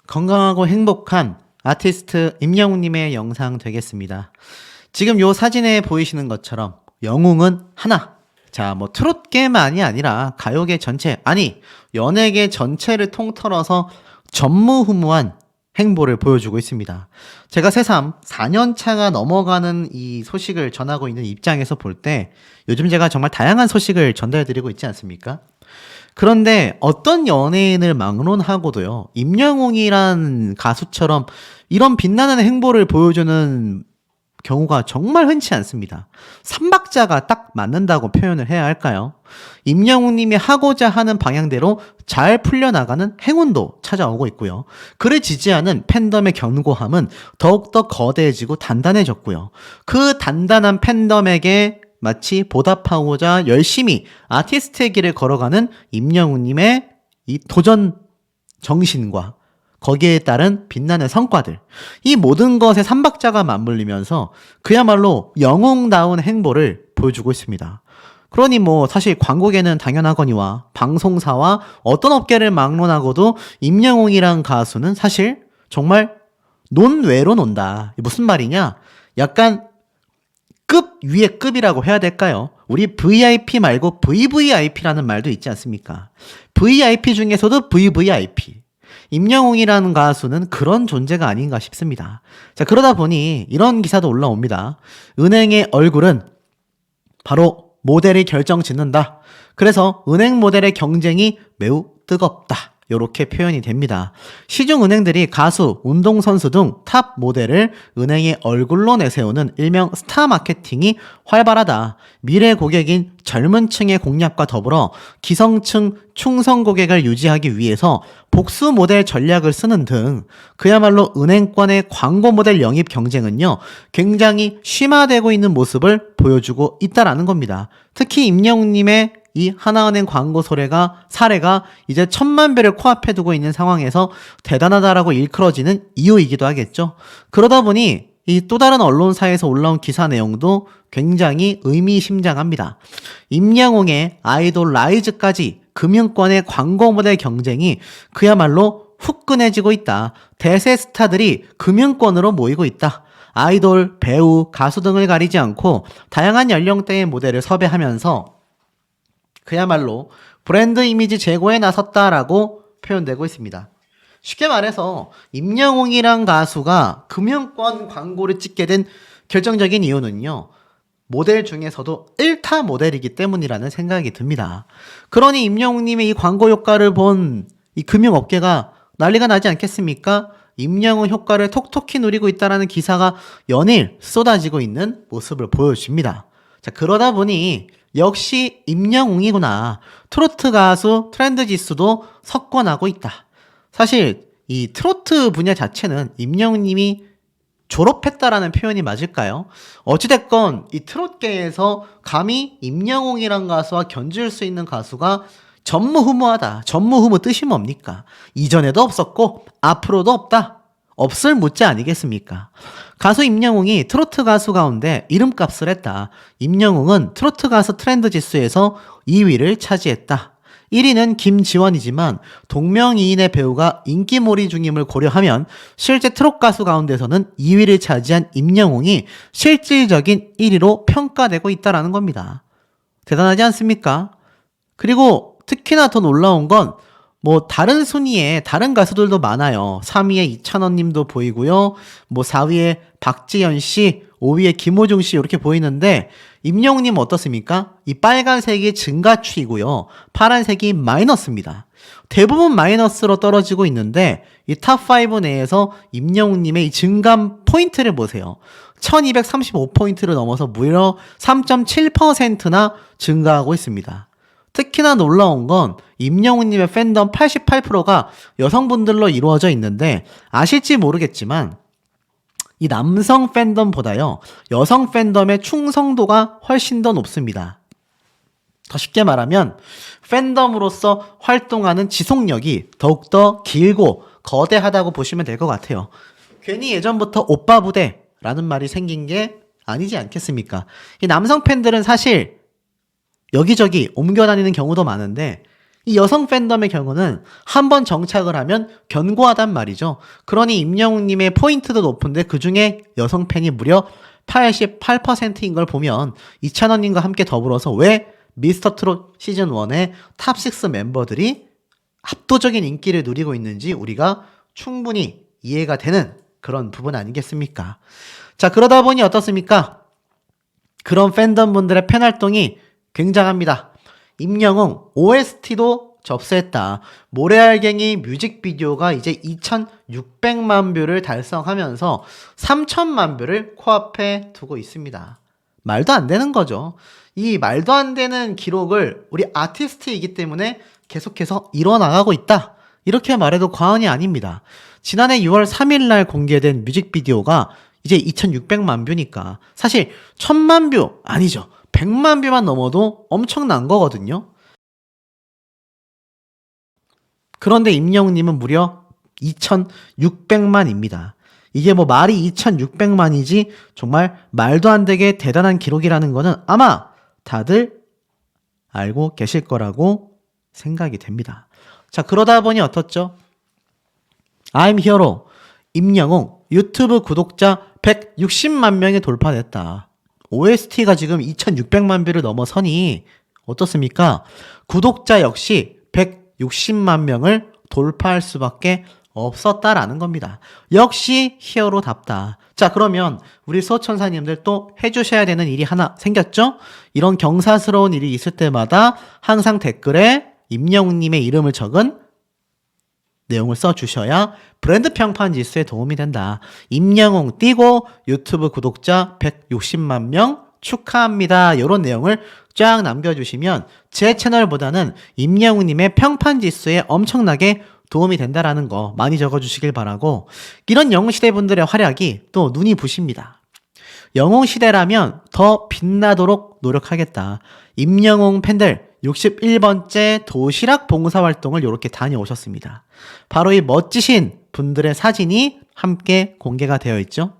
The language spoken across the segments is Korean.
건강하고 행복한 아티스트 임영웅님의 영상 되겠습니다. 지금 요 사진에 보이시는 것처럼 영웅은 하나. 자, 뭐 트롯계만이 아니라 가요계 전체, 아니 연예계 전체를 통틀어서 전무후무한 행보를 보여주고 있습니다. 제가 새삼 4년 차가 넘어가는 이 소식을 전하고 있는 입장에서 볼 때 요즘 제가 정말 다양한 소식을 전달해드리고 있지 않습니까? 그런데 어떤 연예인을 막론하고도요, 임영웅이란 가수처럼 이런 빛나는 행보를 보여주는 경우가 정말 흔치 않습니다. 삼박자가 딱 맞는다고 표현을 해야 할까요? 임영웅님이 하고자 하는 방향대로 잘 풀려나가는 행운도 찾아오고 있고요. 그를 지지하는 팬덤의 견고함은 더욱더 거대해지고 단단해졌고요. 그 단단한 팬덤에게 마치 보답하고자 열심히 아티스트의 길을 걸어가는 임영웅님의 이 도전 정신과 거기에 따른 빛나는 성과들, 이 모든 것에 삼박자가 맞물리면서 그야말로 영웅다운 행보를 보여주고 있습니다. 그러니 뭐 사실 광고계는 당연하거니와 방송사와 어떤 업계를 막론하고도 임영웅이란 가수는 사실 정말 논외로 논다. 무슨 말이냐? 약간 급 위의 급이라고 해야 될까요? 우리 VIP 말고 VVIP라는 말도 있지 않습니까? VIP 중에서도 VVIP. 임영웅이라는 가수는 그런 존재가 아닌가 싶습니다. 자, 그러다 보니 이런 기사도 올라옵니다. 은행의 얼굴은 바로 모델이 결정짓는다. 그래서 은행 모델의 경쟁이 매우 뜨겁다. 이렇게 표현이 됩니다. 시중은행들이 가수, 운동선수 등 탑 모델을 은행의 얼굴로 내세우는 일명 스타 마케팅이 활발하다. 미래 고객인 젊은 층의 공략과 더불어 기성층 충성 고객을 유지하기 위해서 복수 모델 전략을 쓰는 등 그야말로 은행권의 광고 모델 영입 경쟁은요, 굉장히 심화되고 있는 모습을 보여주고 있다라는 겁니다. 특히 임영웅님의 이 하나은행 광고 사례가 이제 1000만 배를 코앞에 두고 있는 상황에서 대단하다라고 일컬어지는 이유이기도 하겠죠. 그러다 보니 이 또 다른 언론사에서 올라온 기사 내용도 굉장히 의미심장합니다. 임영웅의 아이돌 라이즈까지 금융권의 광고 모델 경쟁이 그야말로 후끈해지고 있다. 대세 스타들이 금융권으로 모이고 있다. 아이돌, 배우, 가수 등을 가리지 않고 다양한 연령대의 모델을 섭외하면서 그야말로 브랜드 이미지 제고에 나섰다라고 표현되고 있습니다. 쉽게 말해서 임영웅이란 가수가 금융권 광고를 찍게 된 결정적인 이유는요, 모델 중에서도 1타 모델이기 때문이라는 생각이 듭니다. 그러니 임영웅님의 이 광고 효과를 본 이 금융업계가 난리가 나지 않겠습니까? 임영웅 효과를 톡톡히 누리고 있다는 기사가 연일 쏟아지고 있는 모습을 보여줍니다. 자, 그러다 보니 역시 임영웅이구나. 트로트 가수 트렌드 지수도 석권하고 있다. 사실 이 트로트 분야 자체는 임영웅님이 졸업했다라는 표현이 맞을까요? 어찌됐건 이 트롯계에서 감히 임영웅이란 가수와 견줄 수 있는 가수가 전무후무하다. 전무후무 뜻이 뭡니까? 이전에도 없었고 앞으로도 없다. 없을 무자 아니겠습니까? 가수 임영웅이 트로트 가수 가운데 이름값을 했다. 임영웅은 트로트 가수 트렌드 지수에서 2위를 차지했다. 1위는 김지원이지만 동명이인의 배우가 인기몰이 중임을 고려하면 실제 트롯 가수 가운데서는 2위를 차지한 임영웅이 실질적인 1위로 평가되고 있다는 겁니다. 대단하지 않습니까? 그리고 특히나 더 놀라운 건 뭐 다른 순위에 다른 가수들도 많아요. 3위에 이찬원 님도 보이고요. 뭐 4위에 박지현 씨, 5위에 김호중 씨 이렇게 보이는데 임영웅 님 어떻습니까? 이 빨간색이 증가추이고요. 파란색이 마이너스입니다. 대부분 마이너스로 떨어지고 있는데 이 탑5 내에서 임영웅 님의 이 증감 포인트를 보세요. 1235포인트를 넘어서 무려 3.7%나 증가하고 있습니다. 특히나 놀라운 건 임영웅님의 팬덤 88%가 여성분들로 이루어져 있는데 아실지 모르겠지만 이 남성 팬덤보다요, 여성 팬덤의 충성도가 훨씬 더 높습니다. 더 쉽게 말하면 팬덤으로서 활동하는 지속력이 더욱더 길고 거대하다고 보시면 될 것 같아요. 괜히 예전부터 오빠 부대라는 말이 생긴 게 아니지 않겠습니까? 이 남성 팬들은 사실 여기저기 옮겨 다니는 경우도 많은데 이 여성 팬덤의 경우는 한번 정착을 하면 견고하단 말이죠. 그러니 임영웅님의 포인트도 높은데 그중에 여성 팬이 무려 88%인 걸 보면 이찬원님과 함께 더불어서 왜 미스터 트롯 시즌 1의 탑6 멤버들이 압도적인 인기를 누리고 있는지 우리가 충분히 이해가 되는 그런 부분 아니겠습니까? 자, 그러다 보니 어떻습니까? 그런 팬덤 분들의 팬 활동이 굉장합니다. 임영웅 OST도 접수했다. 모래알갱이 뮤직비디오가 이제 2,600만 뷰를 달성하면서 3,000만 뷰를 코앞에 두고 있습니다. 말도 안 되는 거죠. 이 말도 안 되는 기록을 우리 아티스트이기 때문에 계속해서 이뤄나가고 있다. 이렇게 말해도 과언이 아닙니다. 지난해 6월 3일 날 공개된 뮤직비디오가 이제 2,600만 뷰니까 사실 1,000만 뷰 아니죠. 100만 뷰만 넘어도 엄청난 거거든요. 그런데 임영웅님은 무려 2,600만입니다. 이게 뭐 말이 2,600만이지 정말 말도 안 되게 대단한 기록이라는 거는 아마 다들 알고 계실 거라고 생각이 됩니다. 자, 그러다 보니 어떻죠? I'm Hero 임영웅 유튜브 구독자 160만 명이 돌파됐다. OST가 지금 2,600만 뷰를 넘어서니 어떻습니까? 구독자 역시 160만 명을 돌파할 수밖에 없었다라는 겁니다. 역시 히어로답다. 자, 그러면 우리 수호천사님들 또 해주셔야 되는 일이 하나 생겼죠? 이런 경사스러운 일이 있을 때마다 항상 댓글에 임영웅님의 이름을 적은 내용을 써주셔야 브랜드 평판 지수에 도움이 된다. 임영웅 띄고 유튜브 구독자 160만 명 축하합니다. 이런 내용을 쫙 남겨주시면 제 채널보다는 임영웅님의 평판 지수에 엄청나게 도움이 된다라는 거 많이 적어주시길 바라고, 이런 영웅시대 분들의 활약이 또 눈이 부십니다. 영웅시대라면 더 빛나도록 노력하겠다. 임영웅 팬들 61번째 도시락 봉사활동을 이렇게 다녀오셨습니다. 바로 이 멋지신 분들의 사진이 함께 공개가 되어 있죠.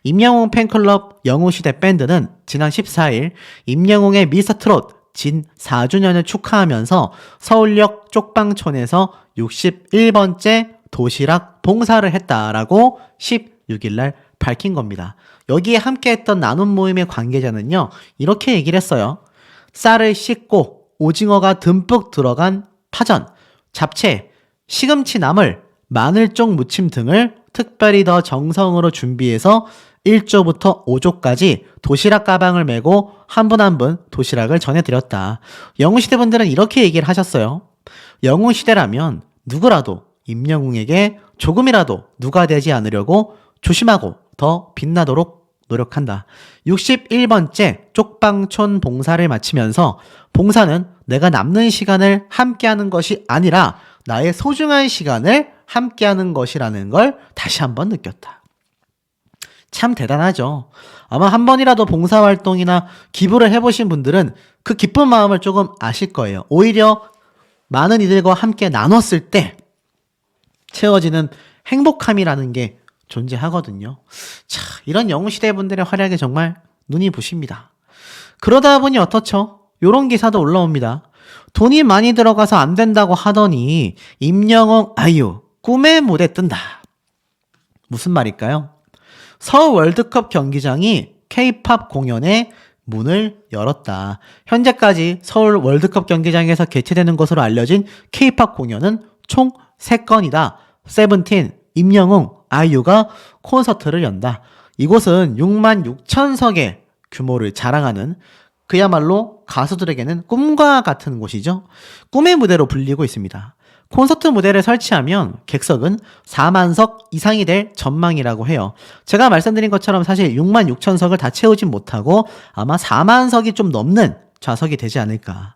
임영웅 팬클럽 영웅시대 밴드는 지난 14일 임영웅의 미스터트롯 진 4주년을 축하하면서 서울역 쪽방촌에서 61번째 도시락 봉사를 했다라고 16일날 밝힌 겁니다. 여기에 함께했던 나눔 모임의 관계자는요, 이렇게 얘기를 했어요. 쌀을 씻고 오징어가 듬뿍 들어간 파전, 잡채, 시금치 나물, 마늘종 무침 등을 특별히 더 정성으로 준비해서 1조부터 5조까지 도시락 가방을 메고 한 분 한 분 도시락을 전해드렸다. 영웅시대 분들은 이렇게 얘기를 하셨어요. 영웅시대라면 누구라도 임영웅에게 조금이라도 누가 되지 않으려고 조심하고 더 빛나도록 노력한다. 61번째 쪽방촌 봉사를 마치면서 봉사는 내가 남는 시간을 함께하는 것이 아니라 나의 소중한 시간을 함께하는 것이라는 걸 다시 한번 느꼈다. 참 대단하죠. 아마 한 번이라도 봉사활동이나 기부를 해보신 분들은 그 기쁜 마음을 조금 아실 거예요. 오히려 많은 이들과 함께 나눴을 때 채워지는 행복함이라는 게 존재하거든요. 자, 이런 영웅시대 분들의 활약에 정말 눈이 부십니다. 그러다 보니 어떻죠? 요런 기사도 올라옵니다. 돈이 많이 들어가서 안 된다고 하더니 임영웅 아이유 꿈의 무대 뜬다. 무슨 말일까요? 서울 월드컵 경기장이 K-팝 공연에 문을 열었다. 현재까지 서울 월드컵 경기장에서 개최되는 것으로 알려진 K-팝 공연은 총 3건이다. 세븐틴, 임영웅, 아이유가 콘서트를 연다. 이곳은 6만 6천석의 규모를 자랑하는 그야말로 가수들에게는 꿈과 같은 곳이죠. 꿈의 무대로 불리고 있습니다. 콘서트 무대를 설치하면 객석은 4만석 이상이 될 전망이라고 해요. 제가 말씀드린 것처럼 사실 6만 6천석을 다 채우진 못하고 아마 4만석이 좀 넘는 좌석이 되지 않을까.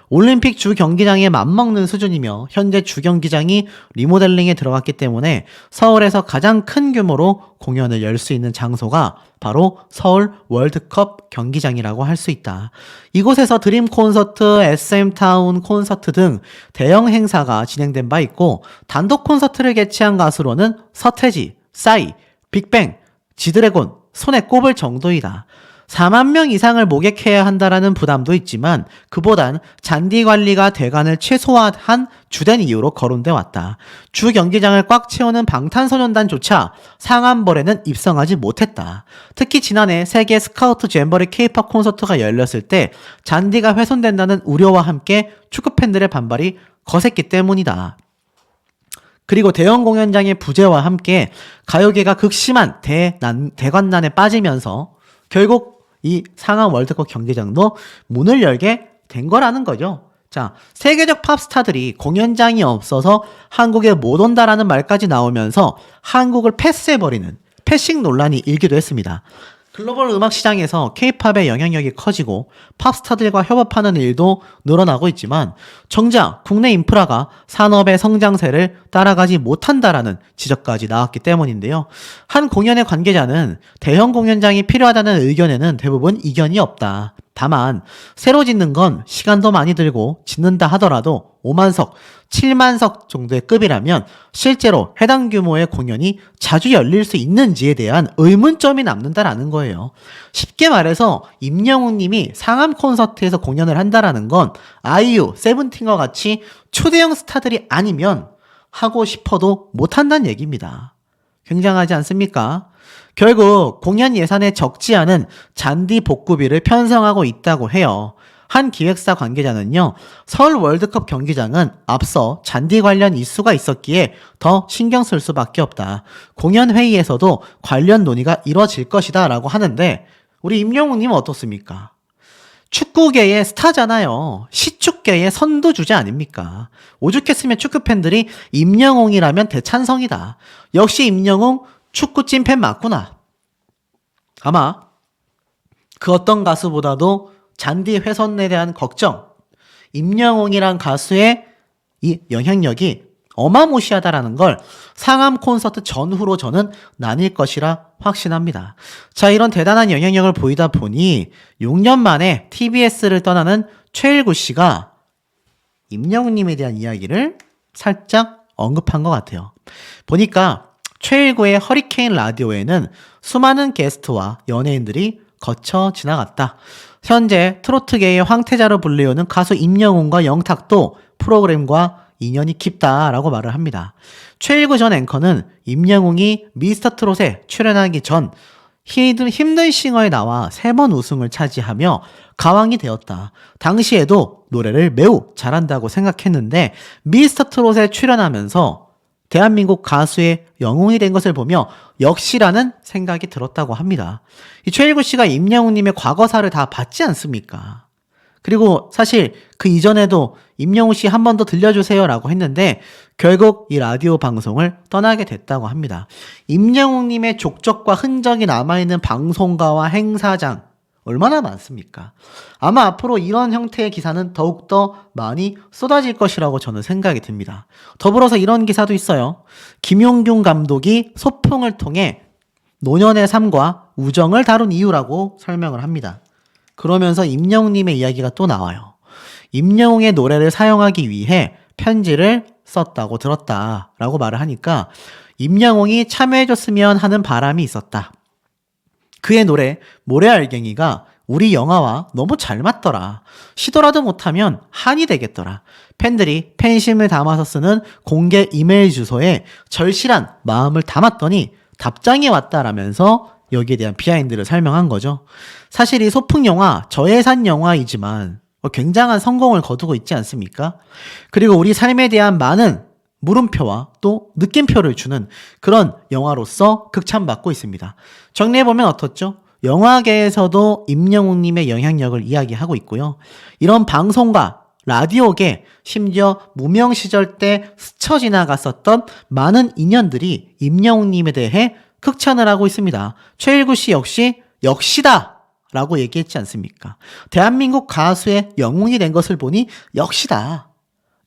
올림픽 주 경기장에 맞먹는 수준이며 현재 주 경기장이 리모델링에 들어갔기 때문에 서울에서 가장 큰 규모로 공연을 열 수 있는 장소가 바로 서울 월드컵 경기장이라고 할 수 있다. 이곳에서 드림 콘서트, SM타운 콘서트 등 대형 행사가 진행된 바 있고 단독 콘서트를 개최한 가수로는 서태지, 싸이, 빅뱅, 지드래곤 손에 꼽을 정도이다. 4만 명 이상을 모객해야 한다라는 부담도 있지만 그보단 잔디 관리가 대관을 최소화한 주된 이유로 거론돼 왔다. 주 경기장을 꽉 채우는 방탄소년단조차 상암벌에는 입성하지 못했다. 특히 지난해 세계 스카우트 잼버리 K-팝 콘서트가 열렸을 때 잔디가 훼손된다는 우려와 함께 축구 팬들의 반발이 거셌기 때문이다. 그리고 대형 공연장의 부재와 함께 가요계가 극심한 대관난에 빠지면서 결국 이 상암 월드컵 경기장도 문을 열게 된 거라는 거죠. 자, 세계적 팝스타들이 공연장이 없어서 한국에 못 온다라는 말까지 나오면서 한국을 패스해버리는 패싱 논란이 일기도 했습니다. 글로벌 음악 시장에서 K-팝의 영향력이 커지고 팝스타들과 협업하는 일도 늘어나고 있지만 정작 국내 인프라가 산업의 성장세를 따라가지 못한다라는 지적까지 나왔기 때문인데요. 한 공연의 관계자는 대형 공연장이 필요하다는 의견에는 대부분 이견이 없다. 다만 새로 짓는 건 시간도 많이 들고 짓는다 하더라도 5만석, 7만석 정도의 급이라면 실제로 해당 규모의 공연이 자주 열릴 수 있는지에 대한 의문점이 남는다라는 거예요. 쉽게 말해서 임영웅 님이 상암 콘서트에서 공연을 한다라는 건 아이유, 세븐틴과 같이 초대형 스타들이 아니면 하고 싶어도 못한다는 얘기입니다. 굉장하지 않습니까? 결국 공연 예산에 적지 않은 잔디 복구비를 편성하고 있다고 해요. 한 기획사 관계자는요, 서울 월드컵 경기장은 앞서 잔디 관련 이슈가 있었기에 더 신경 쓸 수밖에 없다. 공연 회의에서도 관련 논의가 이뤄질 것이다 라고 하는데 우리 임영웅님은 어떻습니까? 축구계의 스타잖아요. 시축계의 선두주자 아닙니까? 오죽했으면 축구팬들이 임영웅이라면 대찬성이다. 역시 임영웅 축구 찐팬 맞구나. 아마 그 어떤 가수보다도 잔디 훼손에 대한 걱정, 임영웅이란 가수의 이 영향력이 어마무시하다라는 걸 상암 콘서트 전후로 저는 나뉠 것이라 확신합니다. 자, 이런 대단한 영향력을 보이다 보니 6년 만에 TBS를 떠나는 최일구 씨가 임영웅님에 대한 이야기를 살짝 언급한 것 같아요. 보니까 최일구의 허리케인 라디오에는 수많은 게스트와 연예인들이 거쳐 지나갔다. 현재 트로트계의 황태자로 불리우는 가수 임영웅과 영탁도 프로그램과 인연이 깊다라고 말을 합니다. 최일구 전 앵커는 임영웅이 미스터트롯에 출연하기 전 힘든 싱어에 나와 3번 우승을 차지하며 가왕이 되었다. 당시에도 노래를 매우 잘한다고 생각했는데 미스터트롯에 출연하면서 대한민국 가수의 영웅이 된 것을 보며 역시라는 생각이 들었다고 합니다. 이 최일구 씨가 임영웅님의 과거사를 다 봤지 않습니까? 그리고 사실 그 이전에도 임영웅 씨 한 번 더 들려주세요 라고 했는데 결국 이 라디오 방송을 떠나게 됐다고 합니다. 임영웅님의 족적과 흔적이 남아있는 방송가와 행사장 얼마나 많습니까? 아마 앞으로 이런 형태의 기사는 더욱더 많이 쏟아질 것이라고 저는 생각이 듭니다. 더불어서 이런 기사도 있어요. 김용균 감독이 소풍을 통해 노년의 삶과 우정을 다룬 이유라고 설명을 합니다. 그러면서 임영웅님의 이야기가 또 나와요. 임영웅의 노래를 사용하기 위해 편지를 썼다고 들었다라고 말을 하니까 임영웅이 참여해줬으면 하는 바람이 있었다. 그의 노래 모래알갱이가 우리 영화와 너무 잘 맞더라. 시도라도 못하면 한이 되겠더라. 팬들이 팬심을 담아서 쓰는 공개 이메일 주소에 절실한 마음을 담았더니 답장이 왔다라면서 여기에 대한 비하인드를 설명한 거죠. 사실 이 소풍 영화 저예산 영화이지만 굉장한 성공을 거두고 있지 않습니까? 그리고 우리 삶에 대한 많은 물음표와 또 느낌표를 주는 그런 영화로서 극찬받고 있습니다. 정리해보면 어떻죠? 영화계에서도 임영웅님의 영향력을 이야기하고 있고요. 이런 방송과 라디오계, 심지어 무명 시절 때 스쳐 지나갔었던 많은 인연들이 임영웅님에 대해 극찬을 하고 있습니다. 최일구 씨 역시 역시다 라고 얘기했지 않습니까? 대한민국 가수의 영웅이 된 것을 보니 역시다.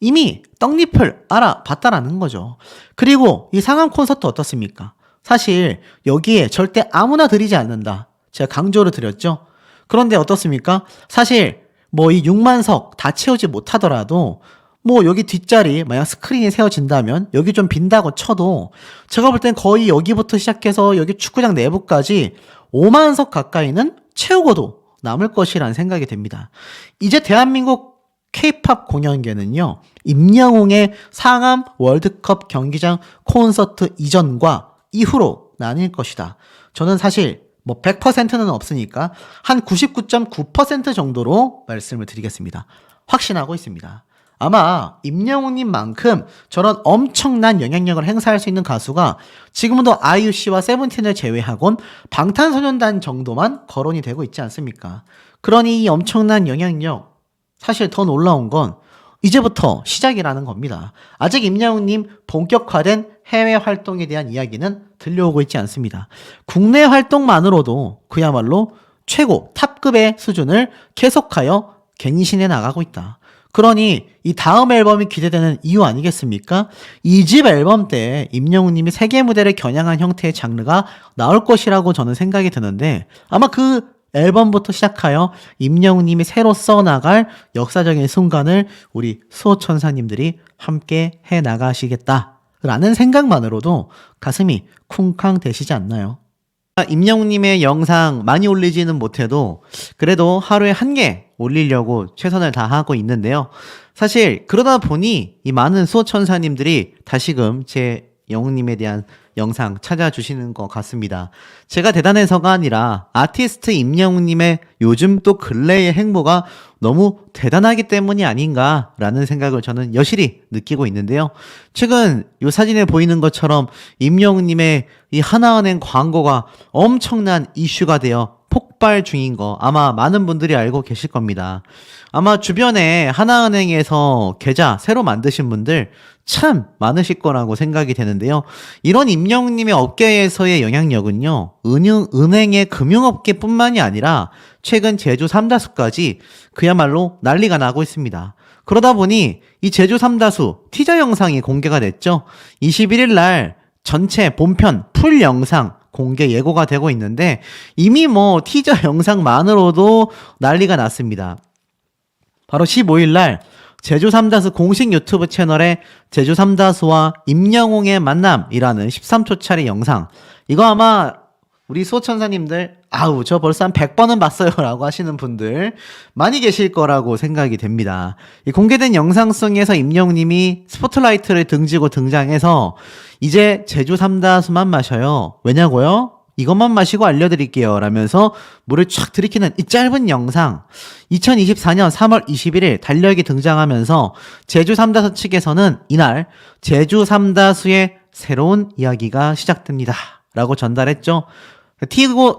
이미 떡잎을 알아봤다라는 거죠. 그리고 이 상암 콘서트 어떻습니까? 사실 여기에 절대 아무나 들이지 않는다. 제가 강조를 드렸죠. 그런데 어떻습니까? 사실 뭐 이 6만석 다 채우지 못하더라도 뭐 여기 뒷자리 만약 스크린이 세워진다면 여기 좀 빈다고 쳐도 제가 볼 땐 거의 여기부터 시작해서 여기 축구장 내부까지 5만석 가까이는 채우고도 남을 것이라는 생각이 듭니다. 이제 대한민국 K-팝 공연계는요, 임영웅의 상암 월드컵 경기장 콘서트 이전과 이후로 나뉠 것이다. 저는 사실 100%는 없으니까 한 99.9% 정도로 말씀을 드리겠습니다. 확신하고 있습니다. 아마 임영웅님만큼 저런 엄청난 영향력을 행사할 수 있는 가수가 지금도 아이유 씨와 세븐틴을 제외하곤 방탄소년단 정도만 거론이 되고 있지 않습니까? 그러니 이 엄청난 영향력, 사실 더 놀라운 건 이제부터 시작이라는 겁니다. 아직 임영웅님 본격화된 해외 활동에 대한 이야기는 들려오고 있지 않습니다. 국내 활동만으로도 그야말로 최고 탑급의 수준을 계속하여 갱신해 나가고 있다. 그러니 이 다음 앨범이 기대되는 이유 아니겠습니까? 2집 앨범 때 임영웅님이 세계 무대를 겨냥한 형태의 장르가 나올 것이라고 저는 생각이 드는데, 아마 그 앨범부터 시작하여 임영웅님이 새로 써나갈 역사적인 순간을 우리 수호천사님들이 함께 해나가시겠다라는 생각만으로도 가슴이 쿵쾅 대시지 않나요? 임영웅님의 영상 많이 올리지는 못해도 그래도 하루에 1개 올리려고 최선을 다하고 있는데요. 사실 그러다 보니 이 많은 수호천사님들이 다시금 제 영웅님에 대한 영상 찾아주시는 것 같습니다. 제가 대단해서가 아니라 아티스트 임영웅님의 요즘 또 근래의 행보가 너무 대단하기 때문이 아닌가라는 생각을 저는 여실히 느끼고 있는데요. 최근 이 사진에 보이는 것처럼 임영웅님의 이 하나은행 광고가 엄청난 이슈가 되어 폭발 중인 거 아마 많은 분들이 알고 계실 겁니다. 아마 주변에 하나은행에서 계좌 새로 만드신 분들 참 많으실 거라고 생각이 되는데요. 이런 임영웅님의 업계에서의 영향력은요, 은행의 금융업계뿐만이 아니라 최근 제주 삼다수까지 그야말로 난리가 나고 있습니다. 그러다 보니 이 제주 삼다수 티저 영상이 공개가 됐죠. 21일 날 전체 본편 풀 영상 공개 예고가 되고 있는데 이미 티저 영상만으로도 난리가 났습니다. 바로 15일 날 제주 삼다수 공식 유튜브 채널에 제주 삼다수와 임영웅의 만남이라는 13초짜리 영상, 이거 아마 우리 수호천사님들 아우 저 벌써 한 100번은 봤어요 라고 하시는 분들 많이 계실 거라고 생각이 됩니다. 이 공개된 영상 속에서 임영웅님이 스포트라이트를 등지고 등장해서 이제 제주 삼다수만 마셔요. 왜냐고요? 이것만 마시고 알려드릴게요 라면서 물을 촥 들이키는 이 짧은 영상, 2024년 3월 21일 달력이 등장하면서 제주 삼다수 측에서는 이날 제주 삼다수의 새로운 이야기가 시작됩니다 라고 전달했죠.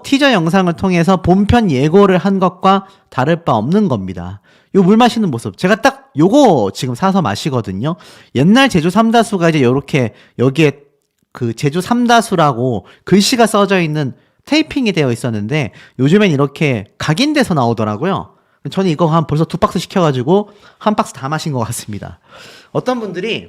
티저 영상을 통해서 본편 예고를 한 것과 다를 바 없는 겁니다. 요 물 마시는 모습 제가 딱 요거 지금 사서 마시거든요. 옛날 제주 삼다수가 이제 요렇게 여기에 그 제주 삼다수라고 글씨가 써져 있는 테이핑이 되어 있었는데 요즘엔 이렇게 각인돼서 나오더라고요. 저는 이거 한 벌써 2박스 시켜가지고 1박스 다 마신 것 같습니다. 어떤 분들이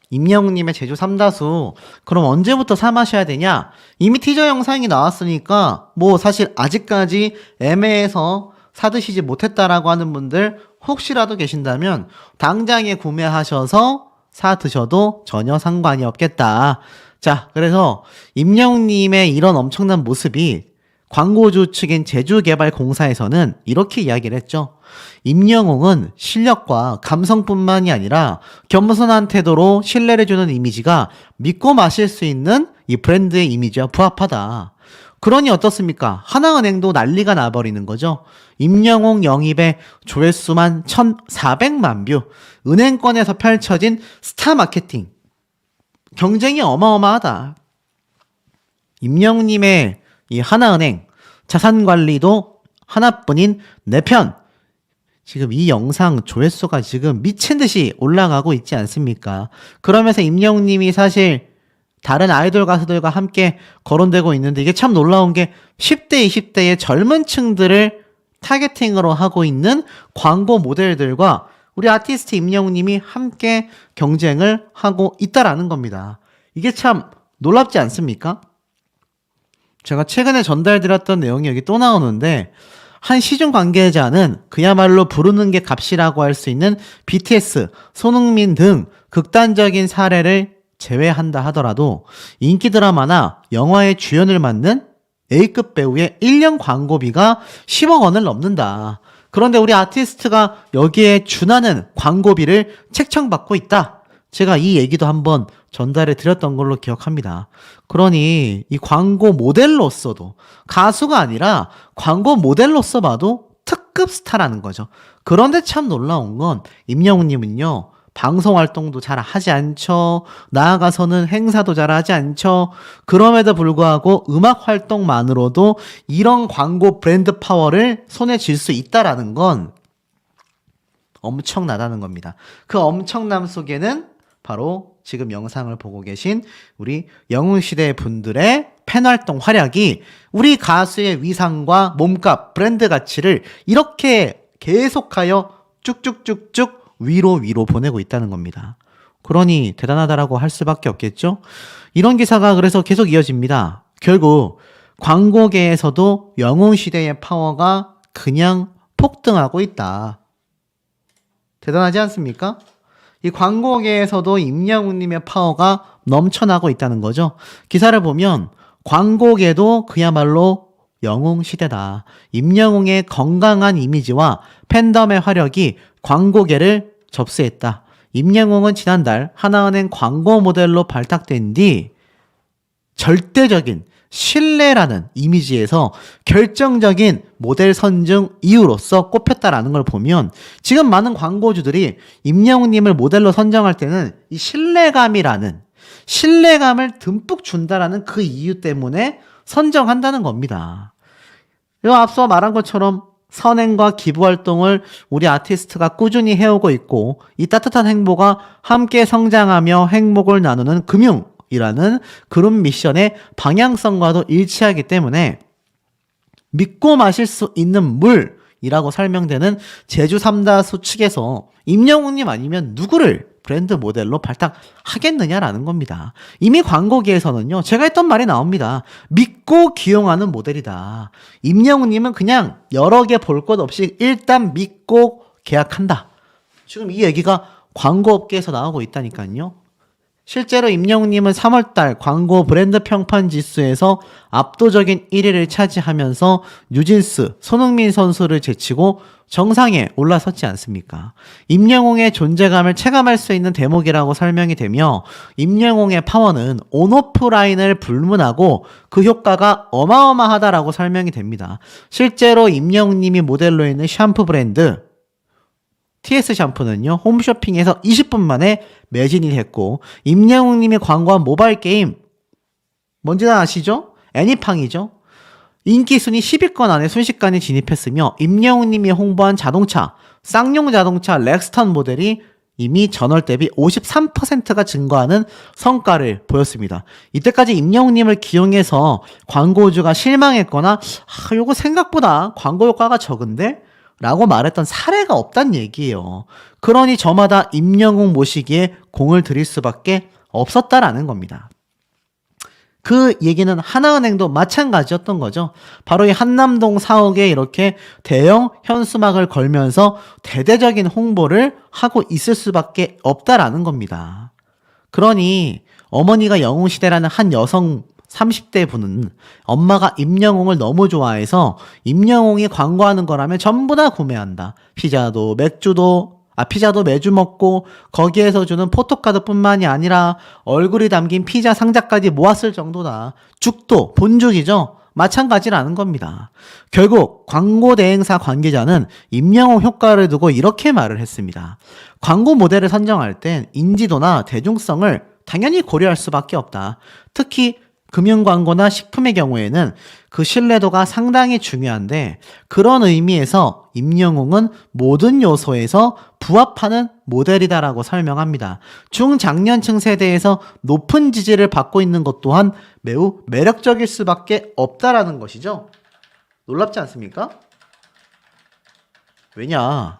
임영웅님의 제주 삼다수 그럼 언제부터 사 마셔야 되냐? 이미 티저 영상이 나왔으니까 사실 아직까지 애매해서 사드시지 못했다라고 하는 분들 혹시라도 계신다면 당장에 구매하셔서 사 드셔도 전혀 상관이 없겠다. 자, 그래서 임영웅님의 이런 엄청난 모습이 광고주 측인 제주개발공사에서는 이렇게 이야기를 했죠. 임영웅은 실력과 감성뿐만이 아니라 겸손한 태도로 신뢰를 주는 이미지가 믿고 마실 수 있는 이 브랜드의 이미지와 부합하다. 그러니 어떻습니까? 하나은행도 난리가 나버리는 거죠. 임영웅 영입의 조회수만 1,400만 뷰, 은행권에서 펼쳐진 스타 마케팅, 경쟁이 어마어마하다. 임영웅님의 이 하나은행 자산관리도 하나뿐인 4편, 지금 이 영상 조회수가 지금 미친 듯이 올라가고 있지 않습니까? 그러면서 임영웅님이 사실 다른 아이돌 가수들과 함께 거론되고 있는데 이게 참 놀라운 게 10대, 20대의 젊은 층들을 타겟팅으로 하고 있는 광고 모델들과 우리 아티스트 임영웅님이 함께 경쟁을 하고 있다라는 겁니다. 이게 참 놀랍지 않습니까? 제가 최근에 전달드렸던 내용이 여기 또 나오는데 한 시중 관계자는 그야말로 부르는 게 값이라고 할 수 있는 BTS, 손흥민 등 극단적인 사례를 제외한다 하더라도 인기 드라마나 영화의 주연을 맡는 A급 배우의 1년 광고비가 10억 원을 넘는다. 그런데 우리 아티스트가 여기에 준하는 광고비를 책정받고 있다. 제가 이 얘기도 한번 전달해 드렸던 걸로 기억합니다. 그러니 이 광고 모델로서도 가수가 아니라 광고 모델로서 봐도 특급 스타라는 거죠. 그런데 참 놀라운 건 임영웅님은요. 방송 활동도 잘 하지 않죠. 나아가서는 행사도 잘 하지 않죠. 그럼에도 불구하고 음악 활동만으로도 이런 광고 브랜드 파워를 손에 쥘 수 있다라는 건 엄청나다는 겁니다. 그 엄청남 속에는 바로 지금 영상을 보고 계신 우리 영웅시대 분들의 팬 활동 활약이 우리 가수의 위상과 몸값, 브랜드 가치를 이렇게 계속하여 쭉쭉쭉쭉 위로 보내고 있다는 겁니다. 그러니 대단하다라고 할 수밖에 없겠죠? 이런 기사가 그래서 계속 이어집니다. 결국 광고계에서도 영웅시대의 파워가 그냥 폭등하고 있다. 대단하지 않습니까? 이 광고계에서도 임영웅님의 파워가 넘쳐나고 있다는 거죠. 기사를 보면 광고계도 그야말로 영웅시대다. 임영웅의 건강한 이미지와 팬덤의 화력이 광고계를 접수했다. 임영웅은 지난달 하나은행 광고 모델로 발탁된 뒤 절대적인 신뢰라는 이미지에서 결정적인 모델 선정 이유로서 꼽혔다라는 걸 보면 지금 많은 광고주들이 임영웅님을 모델로 선정할 때는 이 신뢰감을 듬뿍 준다라는 그 이유 때문에 선정한다는 겁니다. 그리고 앞서 말한 것처럼 선행과 기부 활동을 우리 아티스트가 꾸준히 해오고 있고 이 따뜻한 행보가 함께 성장하며 행복을 나누는 금융이라는 그룹 미션의 방향성과도 일치하기 때문에 믿고 마실 수 있는 물이라고 설명되는 제주 삼다수 측에서 임영웅님 아니면 누구를 브랜드 모델로 발탁하겠느냐라는 겁니다. 이미 광고계에서는요. 제가 했던 말이 나옵니다. 믿고 기용하는 모델이다. 임영웅님은 그냥 여러 개 볼 것 없이 일단 믿고 계약한다. 지금 이 얘기가 광고업계에서 나오고 있다니까요. 실제로 임영웅님은 3월달 광고 브랜드 평판 지수에서 압도적인 1위를 차지하면서 뉴진스, 손흥민 선수를 제치고 정상에 올라섰지 않습니까? 임영웅의 존재감을 체감할 수 있는 대목이라고 설명이 되며 임영웅의 파워는 온오프라인을 불문하고 그 효과가 어마어마하다라고 설명이 됩니다. 실제로 임영웅님이 모델로 있는 샴푸 브랜드 TS 샴푸는요, 홈쇼핑에서 20분 만에 매진이 됐고, 임영웅님이 광고한 모바일 게임, 뭔지 아시죠? 애니팡이죠? 인기 순위 10위권 안에 순식간에 진입했으며, 임영웅님이 홍보한 자동차, 쌍용 자동차 렉스턴 모델이 이미 전월 대비 53%가 증가하는 성과를 보였습니다. 이때까지 임영웅님을 기용해서 광고주가 실망했거나, 요거 생각보다 광고 효과가 적은데? 라고 말했던 사례가 없단 얘기예요. 그러니 저마다 임영웅 모시기에 공을 들일 수밖에 없었다라는 겁니다. 그 얘기는 하나은행도 마찬가지였던 거죠. 바로 이 한남동 사옥에 이렇게 대형 현수막을 걸면서 대대적인 홍보를 하고 있을 수밖에 없다라는 겁니다. 그러니 어머니가 영웅시대라는 한 여성 30대 분은 엄마가 임영웅을 너무 좋아해서 임영웅이 광고하는 거라면 전부 다 구매한다. 피자도 매주 먹고 거기에서 주는 포토카드뿐만이 아니라 얼굴이 담긴 피자 상자까지 모았을 정도다. 죽도 본죽이죠. 마찬가지라는 겁니다. 결국 광고 대행사 관계자는 임영웅 효과를 두고 이렇게 말을 했습니다. 광고 모델을 선정할 땐 인지도나 대중성을 당연히 고려할 수밖에 없다. 특히 금융광고나 식품의 경우에는 그 신뢰도가 상당히 중요한데 그런 의미에서 임영웅은 모든 요소에서 부합하는 모델이다라고 설명합니다. 중장년층 세대에서 높은 지지를 받고 있는 것 또한 매우 매력적일 수밖에 없다라는 것이죠. 놀랍지 않습니까? 왜냐?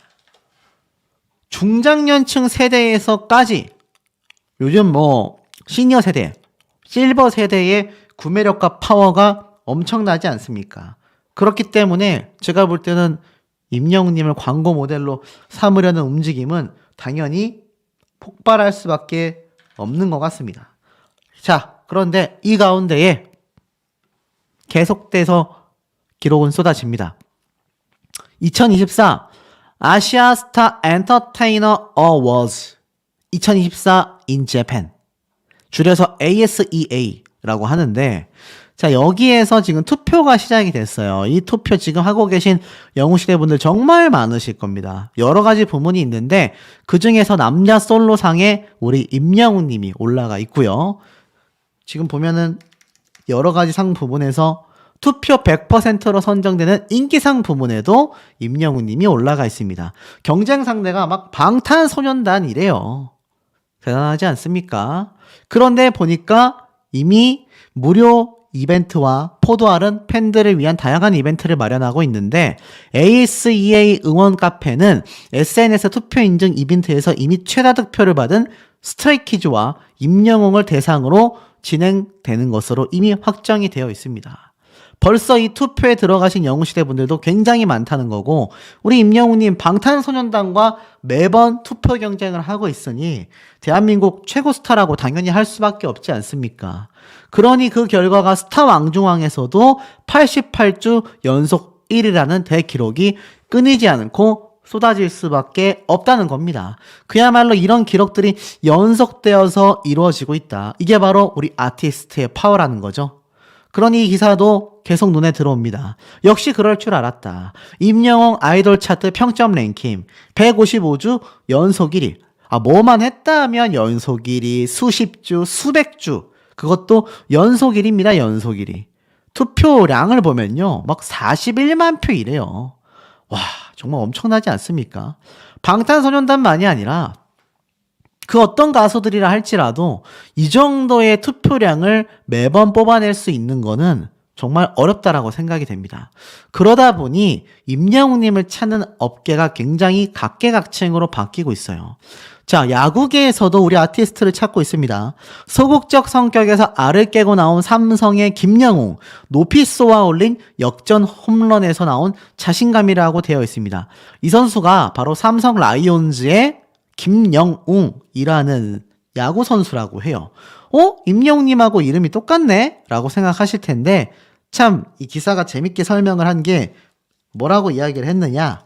중장년층 세대에서까지 요즘 시니어 세대 실버 세대의 구매력과 파워가 엄청나지 않습니까? 그렇기 때문에 제가 볼 때는 임영웅님을 광고 모델로 삼으려는 움직임은 당연히 폭발할 수밖에 없는 것 같습니다. 자, 그런데 이 가운데에 계속돼서 기록은 쏟아집니다. 2024 아시아 스타 엔터테이너 어워즈 2024 in Japan, 줄여서 ASEA라고 하는데, 자, 여기에서 지금 투표가 시작이 됐어요. 이 투표 지금 하고 계신 영웅시대 분들 정말 많으실 겁니다. 여러 가지 부문이 있는데 그 중에서 남자 솔로상에 우리 임영웅 님이 올라가 있고요. 지금 보면은 여러 가지 상 부문에서 투표 100%로 선정되는 인기상 부문에도 임영웅 님이 올라가 있습니다. 경쟁 상대가 막 방탄소년단이래요. 대단하지 않습니까? 그런데 보니까 이미 무료 이벤트와 포도알은 팬들을 위한 다양한 이벤트를 마련하고 있는데, ASEA 응원 카페는 SNS 투표 인증 이벤트에서 이미 최다 득표를 받은 스트레이키즈와 임영웅을 대상으로 진행되는 것으로 이미 확정이 되어 있습니다. 벌써 이 투표에 들어가신 영웅시대 분들도 굉장히 많다는 거고, 우리 임영웅님 방탄소년단과 매번 투표 경쟁을 하고 있으니 대한민국 최고 스타라고 당연히 할 수밖에 없지 않습니까? 그러니 그 결과가 스타 왕중왕에서도 88주 연속 1위라는 대기록이 끊이지 않고 쏟아질 수밖에 없다는 겁니다. 그야말로 이런 기록들이 연속되어서 이루어지고 있다. 이게 바로 우리 아티스트의 파워라는 거죠. 그러니 이 기사도 계속 눈에 들어옵니다. 역시 그럴 줄 알았다. 임영웅 아이돌 차트 평점 랭킹 155주 연속 1위. 뭐만 했다 하면 연속 1위, 수십 주, 수백 주. 그것도 연속 1위입니다. 연속 1위. 투표량을 보면요, 막 41만 표 이래요. 와, 정말 엄청나지 않습니까? 방탄소년단만이 아니라 그 어떤 가수들이라 할지라도 이 정도의 투표량을 매번 뽑아낼 수 있는 거는 정말 어렵다라고 생각이 됩니다. 그러다 보니 임영웅님을 찾는 업계가 굉장히 각계각층으로 바뀌고 있어요. 자, 야구계에서도 우리 아티스트를 찾고 있습니다. 소극적 성격에서 알을 깨고 나온 삼성의 김영웅, 높이 쏘아 올린 역전 홈런에서 나온 자신감이라고 되어 있습니다. 이 선수가 바로 삼성 라이온즈의 김영웅이라는 야구 선수라고 해요. 임영웅님하고 이름이 똑같네? 라고 생각하실 텐데, 참 이 기사가 재밌게 설명을 한 게 뭐라고 이야기를 했느냐,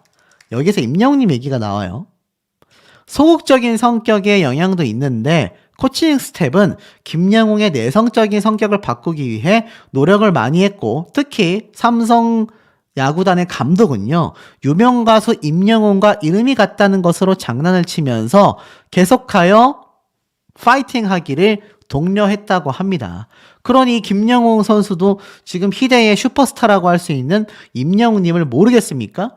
여기서 임영웅님 얘기가 나와요. 소극적인 성격의 영향도 있는데 코칭 스텝은 김영웅의 내성적인 성격을 바꾸기 위해 노력을 많이 했고, 특히 삼성 야구단의 감독은요, 유명 가수 임영웅과 이름이 같다는 것으로 장난을 치면서 계속하여 파이팅 하기를 독려했다고 합니다. 그러니 김영웅 선수도 지금 희대의 슈퍼스타라고 할 수 있는 임영웅님을 모르겠습니까?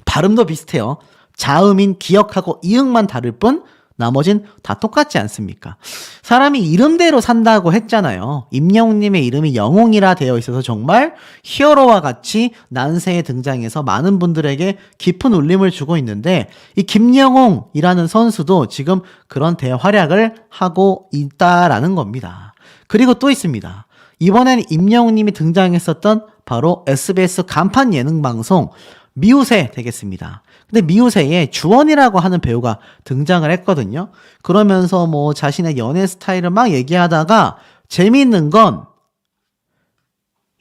발음도 비슷해요. 자음인 기억하고 이응만 다를 뿐 나머진 다 똑같지 않습니까? 사람이 이름대로 산다고 했잖아요. 임영웅님의 이름이 영웅이라 되어 있어서 정말 히어로와 같이 난세에 등장해서 많은 분들에게 깊은 울림을 주고 있는데, 이 김영웅이라는 선수도 지금 그런 대활약을 하고 있다라는 겁니다. 그리고 또 있습니다. 이번엔 임영웅님이 등장했었던 바로 SBS 간판 예능 방송 미우새 되겠습니다. 근데 미우새에 주원이라고 하는 배우가 등장을 했거든요. 그러면서 뭐 자신의 연애 스타일을 막 얘기하다가, 재미있는 건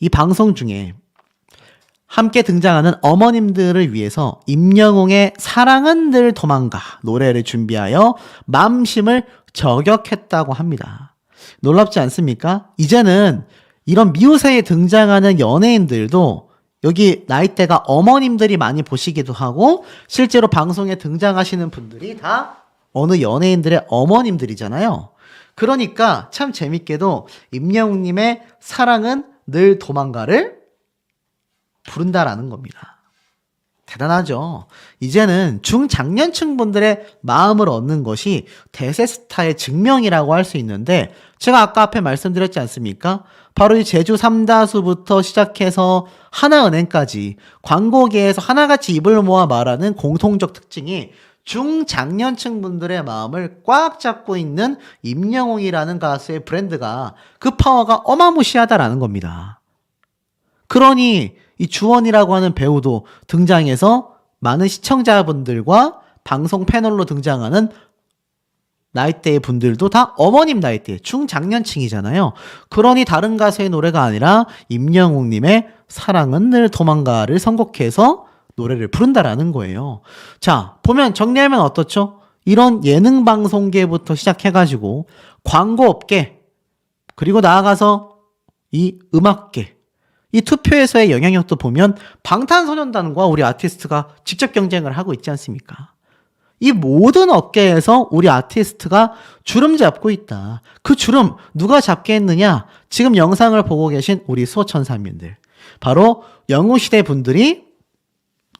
이 방송 중에 함께 등장하는 어머님들을 위해서 임영웅의 사랑은 늘 도망가 노래를 준비하여 맘심을 저격했다고 합니다. 놀랍지 않습니까? 이제는 이런 미우새에 등장하는 연예인들도 여기 나이대가 어머님들이 많이 보시기도 하고, 실제로 방송에 등장하시는 분들이 다 어느 연예인들의 어머님들이잖아요. 그러니까 참 재밌게도 임영웅님의 사랑은 늘 도망가를 부른다라는 겁니다. 대단하죠. 이제는 중장년층 분들의 마음을 얻는 것이 대세 스타의 증명이라고 할 수 있는데, 제가 아까 앞에 말씀드렸지 않습니까? 바로 이 제주 삼다수부터 시작해서 하나은행까지 광고계에서 하나같이 입을 모아 말하는 공통적 특징이 중장년층 분들의 마음을 꽉 잡고 있는 임영웅이라는 가수의 브랜드가, 그 파워가 어마무시하다라는 겁니다. 그러니 이 주원이라고 하는 배우도 등장해서 많은 시청자분들과 방송 패널로 등장하는 나이대의 분들도 다 어머님 나이대, 중장년층이잖아요. 그러니 다른 가수의 노래가 아니라 임영웅님의 사랑은 늘 도망가를 선곡해서 노래를 부른다라는 거예요. 자, 보면 정리하면 어떻죠? 이런 예능 방송계부터 시작해가지고 광고업계, 그리고 나아가서 이 음악계, 이 투표에서의 영향력도 보면 방탄소년단과 우리 아티스트가 직접 경쟁을 하고 있지 않습니까? 이 모든 업계에서 우리 아티스트가 주름 잡고 있다. 그 주름 누가 잡게 했느냐? 지금 영상을 보고 계신 우리 수호천사민들, 바로 영웅시대 분들이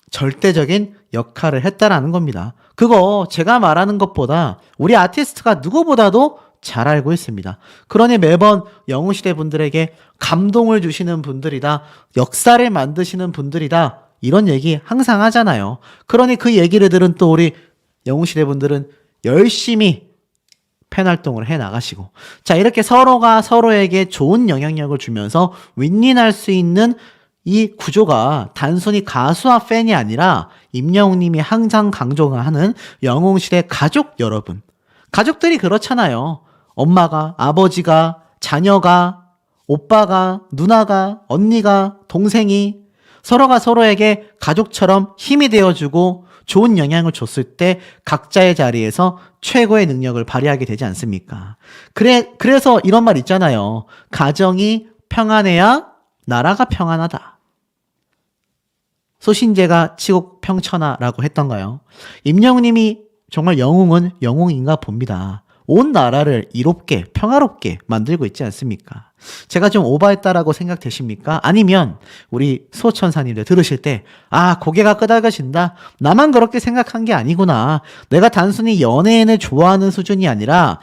절대적인 역할을 했다라는 겁니다. 그거 제가 말하는 것보다 우리 아티스트가 누구보다도 잘 알고 있습니다. 그러니 매번 영웅시대 분들에게 감동을 주시는 분들이다, 역사를 만드시는 분들이다, 이런 얘기 항상 하잖아요. 그러니 그 얘기를 들은 또 우리 영웅시대 분들은 열심히 팬활동을 해나가시고, 자, 이렇게 서로가 서로에게 좋은 영향력을 주면서 윈윈할 수 있는 이 구조가 단순히 가수와 팬이 아니라 임영웅님이 항상 강조하는 영웅시대 가족 여러분, 가족들이 그렇잖아요. 엄마가, 아버지가, 자녀가, 오빠가, 누나가, 언니가, 동생이 서로가 서로에게 가족처럼 힘이 되어주고 좋은 영향을 줬을 때 각자의 자리에서 최고의 능력을 발휘하게 되지 않습니까? 그래서 이런 말 있잖아요. 가정이 평안해야 나라가 평안하다. 소신제가 치국 평천하라고 했던가요? 임영웅님이 정말 영웅은 영웅인가 봅니다. 온 나라를 이롭게 평화롭게 만들고 있지 않습니까? 제가 좀 오버했다라고 생각되십니까? 아니면 우리 수호천사님들 들으실 때 고개가 끄덕여진다, 나만 그렇게 생각한 게 아니구나, 내가 단순히 연예인을 좋아하는 수준이 아니라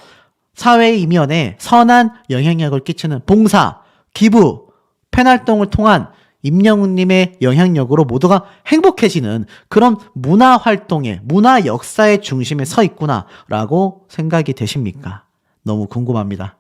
사회의 이면에 선한 영향력을 끼치는 봉사, 기부, 팬활동을 통한 임영웅님의 영향력으로 모두가 행복해지는 그런 문화활동의, 문화 역사의 중심에 서 있구나라고 생각이 되십니까? 너무 궁금합니다.